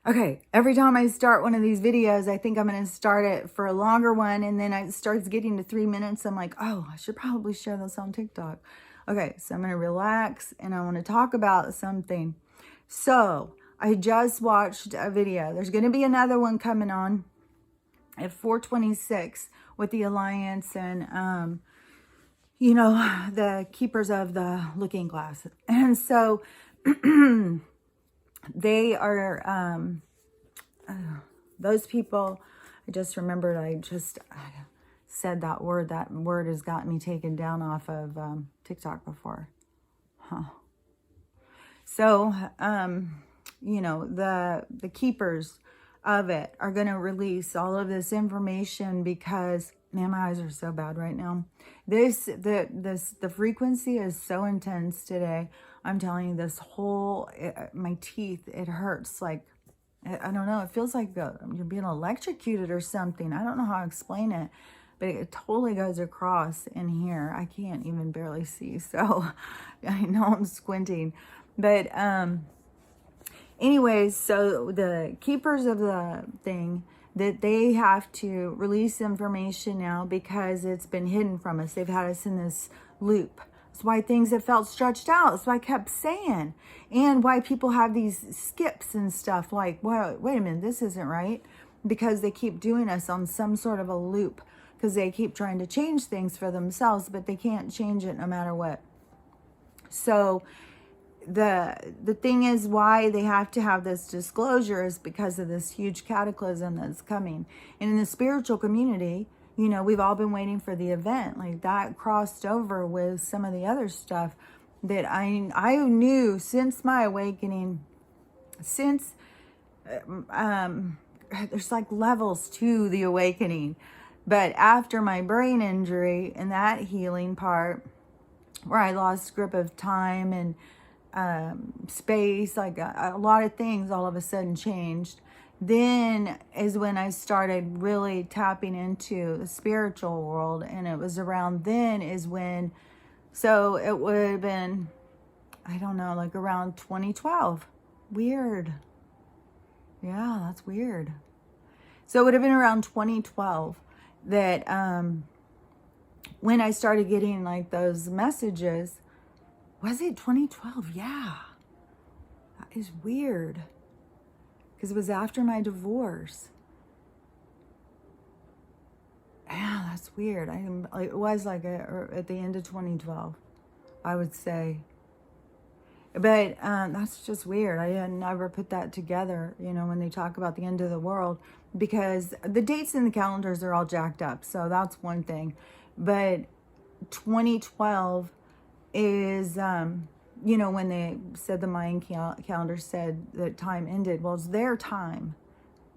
Okay, every time I start one of these videos, I think I'm going to start it for a longer one, and then it starts getting to 3 minutes. I'm like, oh, I should probably share this on TikTok. Okay, so I'm going to relax, and I want to talk about something. So, I just watched a video. There's going to be another one coming on at 4:26 with the Alliance and, the keepers of the looking glass. And so, they are... those people, I just remembered I said that word. That word has got me taken down off of TikTok before. So, the keepers of it are going to release all of this information because, man, my eyes are so bad right now. The frequency is so intense today. I'm telling you, my teeth, it hurts like, I don't know. It feels like you're being electrocuted or something. I don't know how to explain it, but it totally goes across in here. I can't even barely see. So I know I'm squinting, but, anyways, so the keepers of the thing, that they have to release information now because it's been hidden from us. They've had us in this loop. That's why things have felt stretched out. That's why I kept saying. And why people have these skips and stuff like, well, wait a minute, this isn't right. Because they keep doing us on some sort of a loop. Because they keep trying to change things for themselves, but they can't change it no matter what. So the thing is why they have to have this disclosure is because of this huge cataclysm that's coming. And in the spiritual community, we've all been waiting for the event. Like that crossed over with some of the other stuff that I knew since my awakening, since there's like levels to the awakening. But after my brain injury and that healing part, where I lost grip of time and space, like a lot of things all of a sudden changed. Then is when I started really tapping into the spiritual world. And it was around then is when, so it would have been, I don't know, like around 2012. Weird. Yeah, that's weird. So it would have been around 2012 that when I started getting like those messages. Was it 2012? Yeah. That is weird. Because it was after my divorce. Yeah, that's weird. It was like at the end of 2012, I would say. But that's just weird. I had never put that together, when they talk about the end of the world. Because the dates in the calendars are all jacked up. So that's one thing. But 2012 is, when they said the Mayan calendar said that time ended. Well, it's their time.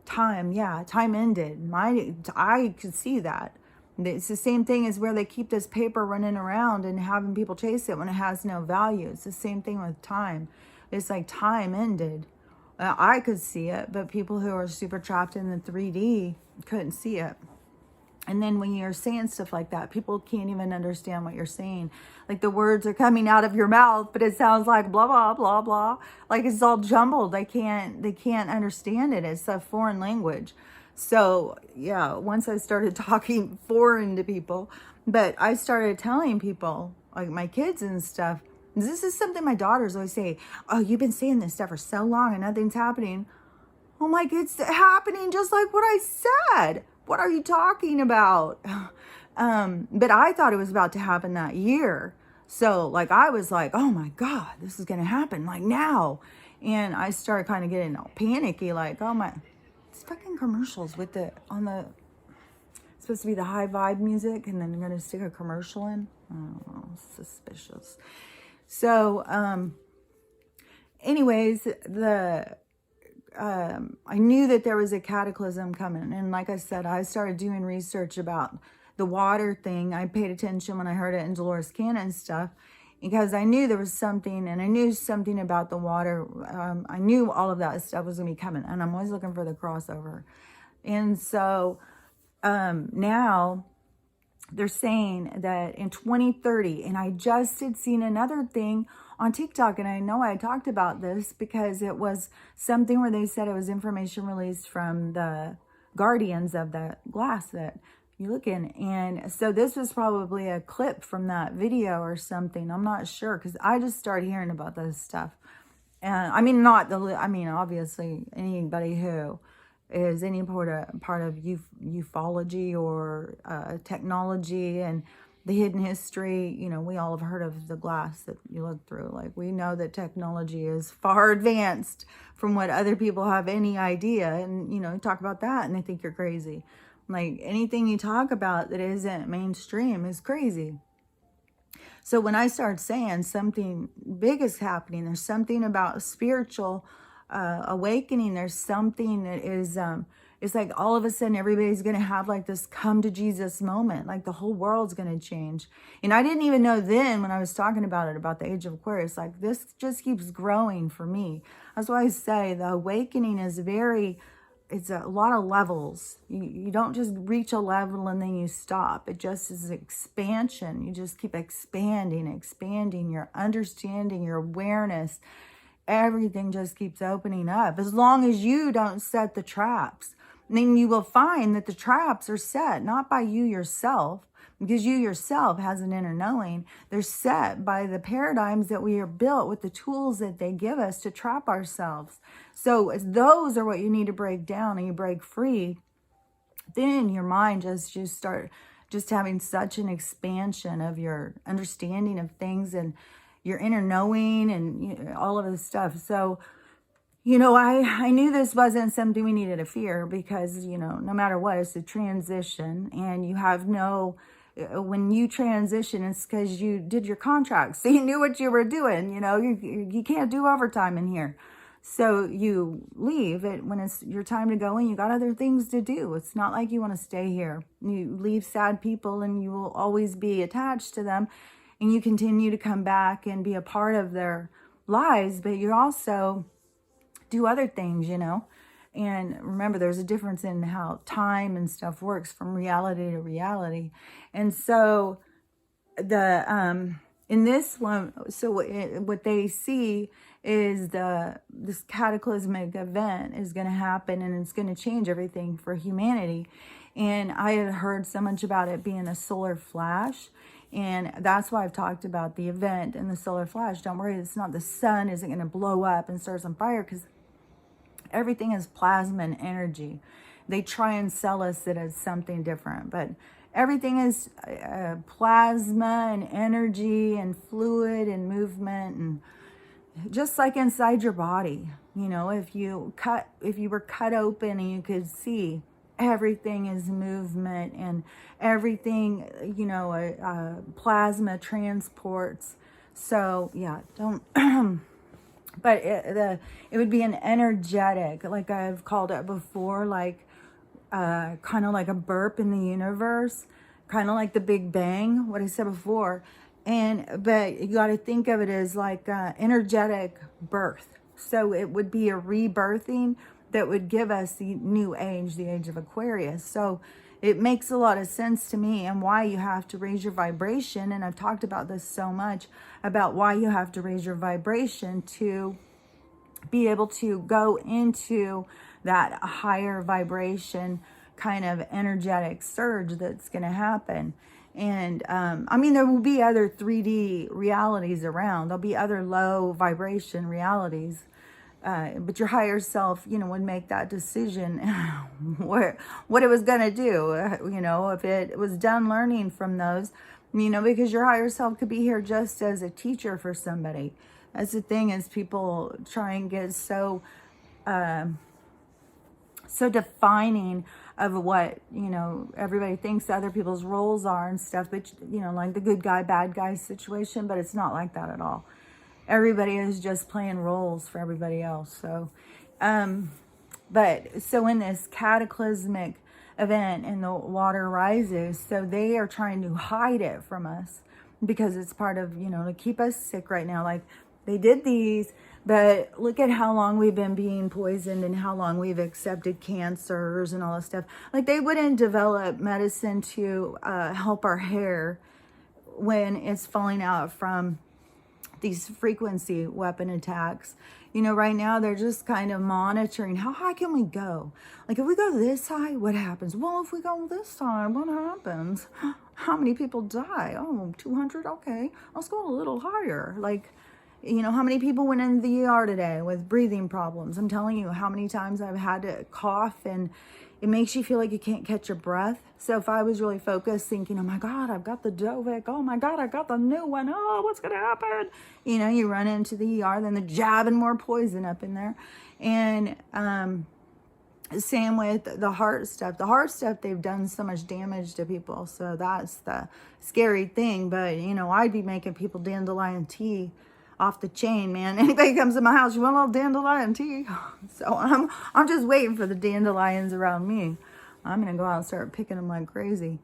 Time ended. I could see that. It's the same thing as where they keep this paper running around and having people chase it when it has no value. It's the same thing with time. It's like time ended. I could see it, but people who are super trapped in the 3D couldn't see it. And then when you're saying stuff like that, people can't even understand what you're saying. Like the words are coming out of your mouth, but it sounds like blah, blah, blah, blah. Like it's all jumbled. They can't understand it. It's a foreign language. So yeah, once I started talking foreign to people, but I started telling people, like my kids and stuff, this is something my daughters always say, oh, you've been saying this stuff for so long and nothing's happening. I'm like, it's happening just like what I said. What are you talking about? But I thought it was about to happen that year. So like, I was like, oh my God, this is going to happen like now. And I started kind of getting all panicky, like, oh my, it's fucking commercials with it's supposed to be the high vibe music. And then they're going to stick a commercial in. Oh, suspicious. So, anyways, I knew that there was a cataclysm coming. And like I said, I started doing research about the water thing. I paid attention when I heard it in Dolores Cannon's stuff because I knew there was something, and I knew something about the water. I knew all of that stuff was going to be coming, and I'm always looking for the crossover. And so now they're saying that in 2030, and I just had seen another thing on TikTok, and I know I talked about this because it was something where they said it was information released from the guardians of the glass that you look in. And so this was probably a clip from that video or something. I'm not sure, because I just started hearing about this stuff. And I mean, obviously anybody who is any part of ufology or technology and the hidden history, we all have heard of the glass that you look through. Like, we know that technology is far advanced from what other people have any idea. And, you talk about that and they think you're crazy. Like, anything you talk about that isn't mainstream is crazy. So when I start saying something big is happening, there's something about spiritual awakening, there's something that is, it's like all of a sudden everybody's going to have like this come to Jesus moment, like the whole world's going to change. And I didn't even know then when I was talking about it, about the age of Aquarius, like this just keeps growing for me. That's why I say the awakening is it's a lot of levels. You don't just reach a level and then you stop. It just is expansion. You just keep expanding your understanding, your awareness. Everything just keeps opening up. As long as you don't set the traps, then you will find that the traps are set not by you yourself, because you yourself has an inner knowing. They're set by the paradigms that we are built with, the tools that they give us to trap ourselves. So those are what you need to break down, and you break free. Then your mind you start just having such an expansion of your understanding of things and your inner knowing and all of this stuff. So, I knew this wasn't something we needed to fear, because, no matter what, it's a transition, and you have when you transition, it's because you did your contract. So you knew what you were doing. You can't do overtime in here. So you leave it when it's your time to go in. You got other things to do. It's not like you want to stay here. You leave sad people and you will always be attached to them, and you continue to come back and be a part of their lives, but you also do other things, And remember, there's a difference in how time and stuff works from reality to reality. And so in this one, so what they see is this cataclysmic event is going to happen, and it's going to change everything for humanity. And I had heard so much about it being a solar flash. And that's why I've talked about the event and the solar flash. Don't worry, it's not the sun isn't going to blow up and start on fire, because everything is plasma and energy. They try and sell us that it's something different, but everything is plasma and energy and fluid and movement, and just like inside your body. If you were cut open and you could see, everything is movement, and everything, plasma transports. So yeah, don't but it would be an energetic, like I've called it before, like kind of like a burp in the universe, kind of like the Big Bang, what I said before. But you got to think of it as like energetic birth. So it would be a rebirthing that would give us the new age, the age of Aquarius. So it makes a lot of sense to me, and why you have to raise your vibration. And I've talked about this so much, about why you have to raise your vibration to be able to go into that higher vibration kind of energetic surge that's going to happen. And there will be other 3D realities around. There'll be other low vibration realities. But your higher self, would make that decision what it was going to do, if it was done learning from those, because your higher self could be here just as a teacher for somebody. That's the thing, is people try and get so defining of what, everybody thinks other people's roles are and stuff, but, like the good guy, bad guy situation, but it's not like that at all. Everybody is just playing roles for everybody else. So, so in this cataclysmic event and the water rises, so they are trying to hide it from us, because it's part of, to keep us sick right now. Like, they did these, but look at how long we've been being poisoned and how long we've accepted cancers and all this stuff. Like, they wouldn't develop medicine to help our hair when it's falling out from these frequency weapon attacks. Right now they're just kind of monitoring how high can we go. Like if we go this high, what happens? Well, if we go this high, what happens? How many people die? Oh, 200. Okay, let's go a little higher. Like, how many people went in the ER today with breathing problems? I'm telling you how many times I've had to cough, and it makes you feel like you can't catch your breath. So if I was really focused thinking, oh my God, I've got the Dovec. Oh my God, I got the new one. Oh, what's going to happen? You run into the ER, then they're jabbing more poison up in there. And same with the heart stuff. The heart stuff, they've done so much damage to people. So that's the scary thing. But, I'd be making people dandelion tea off the chain, man. Anybody comes to my house, you want a little dandelion tea? So I'm just waiting for the dandelions around me. I'm gonna go out and start picking them like crazy.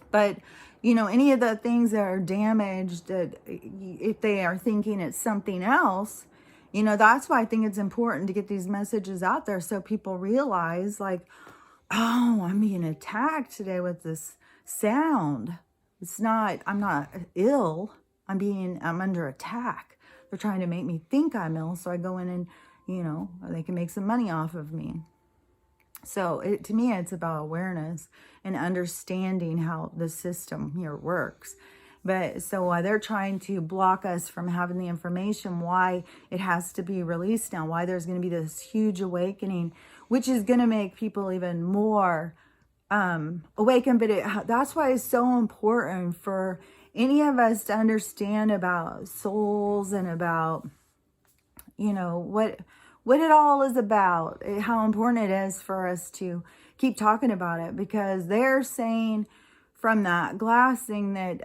But any of the things that are damaged, that if they are thinking it's something else, that's why I think it's important to get these messages out there so people realize, like, oh, I'm being attacked today with this sound. I'm not ill. I'm under attack. They're trying to make me think I'm ill, so I go in and, they can make some money off of me. So to me, it's about awareness and understanding how the system here works. But so while they're trying to block us from having the information, why it has to be released now, why there's going to be this huge awakening, which is going to make people even more awakened. But that's why it's so important for any of us to understand about souls and about, what it all is about, how important it is for us to keep talking about it, because they're saying from that glassing that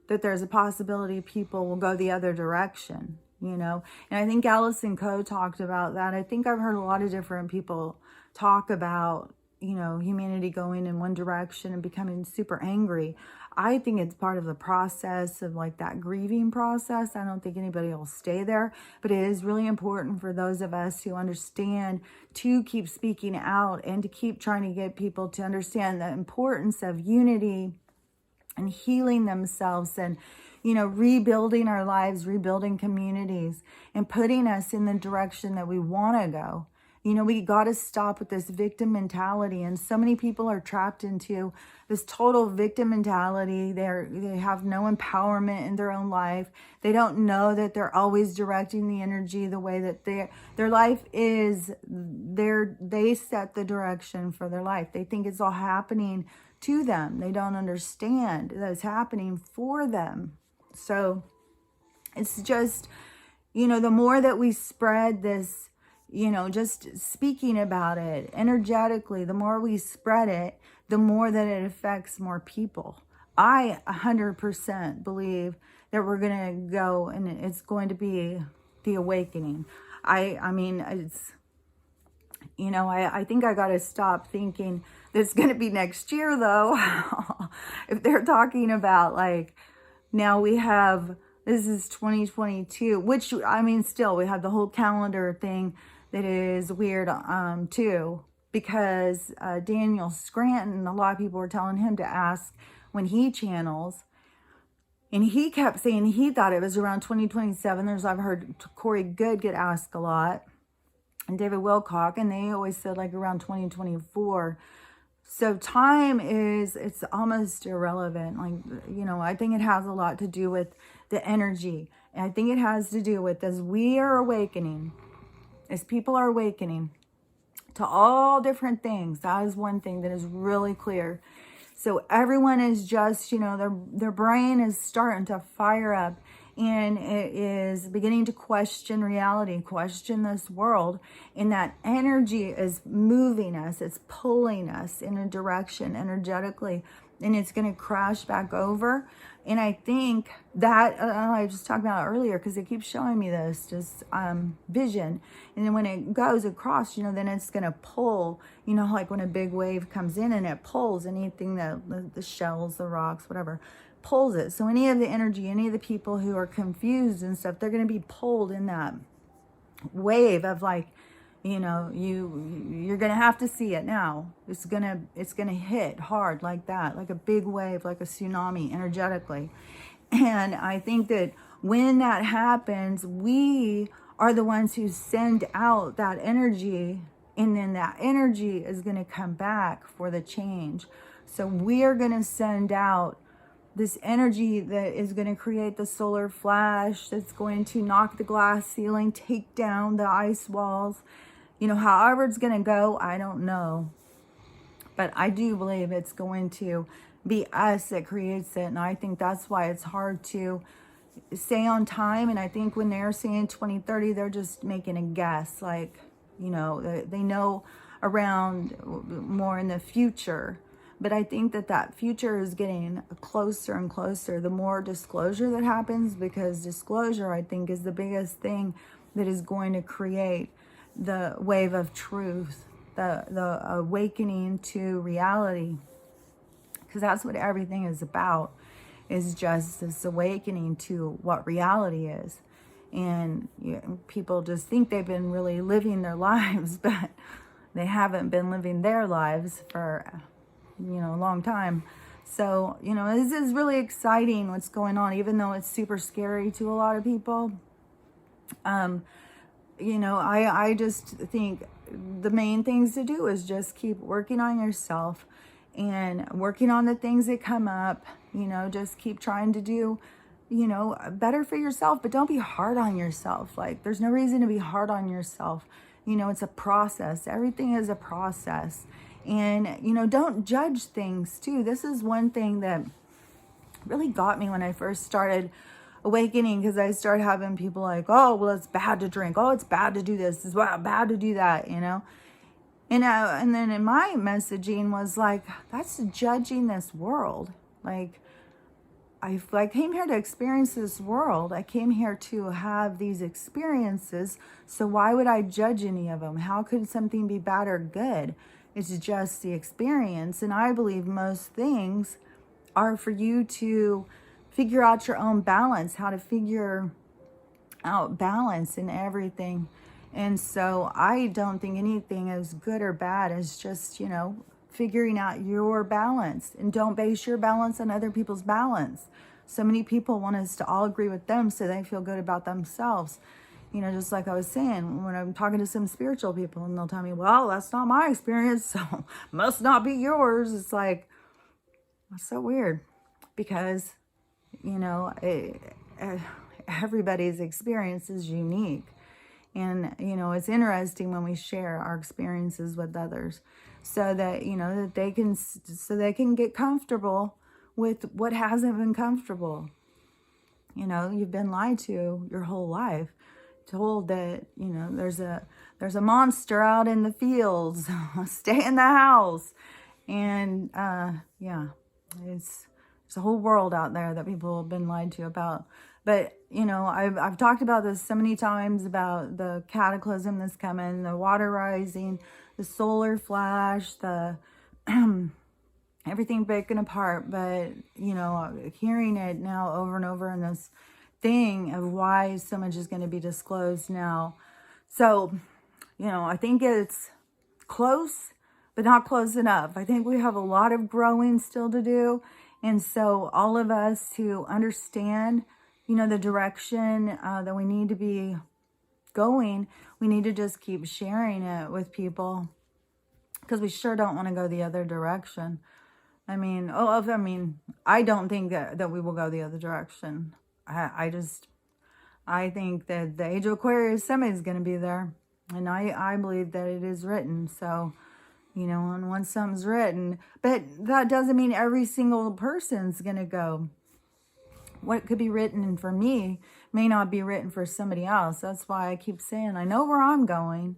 that there's a possibility people will go the other direction, and I think Allison Coe talked about that. I think I've heard a lot of different people talk about, humanity going in one direction and becoming super angry. I think it's part of the process of like that grieving process. I don't think anybody will stay there, but it is really important for those of us who understand to keep speaking out and to keep trying to get people to understand the importance of unity and healing themselves and, rebuilding our lives, rebuilding communities, and putting us in the direction that we want to go. We got to stop with this victim mentality. And so many people are trapped into this total victim mentality. They have no empowerment in their own life. They don't know that they're always directing the energy the way that their life is. They set the direction for their life. They think it's all happening to them. They don't understand that it's happening for them. So it's just, the more that we spread this, just speaking about it energetically, the more we spread it, the more that it affects more people. I 100% believe that we're going to go and it's going to be the awakening. I mean, it's, I think I got to stop thinking that it's going to be next year though. If they're talking about like, now we have, this is 2022, which I mean, still we have the whole calendar thing that is weird too, because Daniel Scranton, a lot of people were telling him to ask when he channels, and he kept saying he thought it was around 2027. I've heard Corey Good get asked a lot, and David Wilcock, and they always said like around 2024. So time it's almost irrelevant. Like, I think it has a lot to do with the energy. And I think it has to do with, as we are awakening, as people are awakening to all different things, that is one thing that is really clear. So everyone is just, their brain is starting to fire up, and it is beginning to question reality, question this world, and that energy is moving us, it's pulling us in a direction energetically, and it's going to crash back over. And I think that, I just talked about it earlier because they keep showing me this, just vision. And then when it goes across, then it's going to pull, like when a big wave comes in and it pulls anything that, the shells, the rocks, whatever, pulls it. So any of the energy, any of the people who are confused and stuff, they're going to be pulled in that wave of like, you're going to have to see it now. It's going to hit hard like that, like a big wave, like a tsunami energetically. And I think that when that happens, we are the ones who send out that energy, and then that energy is going to come back for the change. So we are going to send out this energy that is going to create the solar flash, that's going to knock the glass ceiling, take down the ice walls. You know, however it's going to go, I don't know. But I do believe it's going to be us that creates it. And I think that's why it's hard to stay on time. And I think when they're saying 2030, they're just making a guess. Like, you know, they know around more in the future. But I think that that future is getting closer and closer. The more disclosure that happens, because disclosure, I think, is the biggest thing that is going to create the wave of truth, the awakening to reality. Because that's what everything is about, is just this awakening to what reality is. And people just think they've been really living their lives, but they haven't been living their lives for, you know, a long time. So, you know, this is really exciting what's going on, even though it's super scary to a lot of people. You know, I just think the main things to do is just keep working on yourself and working on the things that come up. You know, just keep trying to do, you know, better for yourself, but don't be hard on yourself. Like, there's no reason to be hard on yourself. You know, it's a process. Everything is a process. And, you know, don't judge things too. This is one thing that really got me when I first started awakening, because I started having people like, oh, well, it's bad to drink. Oh, it's bad to do this. It's bad to do that, you know. And then in my messaging was like, that's judging this world. Like, I came here to experience this world. I came here to have these experiences. So why would I judge any of them? How could something be bad or good? It's just the experience. And I believe most things are for you to figure out your own balance, how to figure out balance in everything. And so I don't think anything is good or bad. It's just, you know, figuring out your balance, and don't base your balance on other people's balance. So many people want us to all agree with them so they feel good about themselves. You know, just like I was saying, when I'm talking to some spiritual people and they'll tell me, well, that's not my experience, so must not be yours. It's like, that's so weird, because, you know, everybody's experience is unique. And, you know, it's interesting when we share our experiences with others, so that, you know, that they can get comfortable with what hasn't been comfortable. You know, you've been lied to your whole life, told that, you know, there's a monster out in the fields, stay in the house. And, yeah, there's a whole world out there that people have been lied to about. But, you know, I've talked about this so many times, about the cataclysm that's coming, the water rising, the solar flash, the everything breaking apart. But, you know, hearing it now over and over in this thing of why so much is going to be disclosed now. So, you know, I think it's close, but not close enough. I think we have a lot of growing still to do. And so all of us who understand, you know, the direction that we need to be going, we need to just keep sharing it with people, because we sure don't want to go the other direction. I mean, I don't think that we will go the other direction. I think that the age of Aquarius, somebody's going to be there. And I believe that it is written. So, you know, and once something's written, but that doesn't mean every single person's going to go. What could be written for me may not be written for somebody else. That's why I keep saying, I know where I'm going.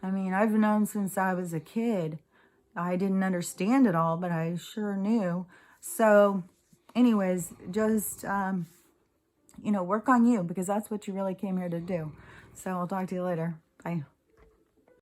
I mean, I've known since I was a kid. I didn't understand it all, but I sure knew. So anyways, just, you know, work on you, because that's what you really came here to do. So I'll talk to you later. Bye.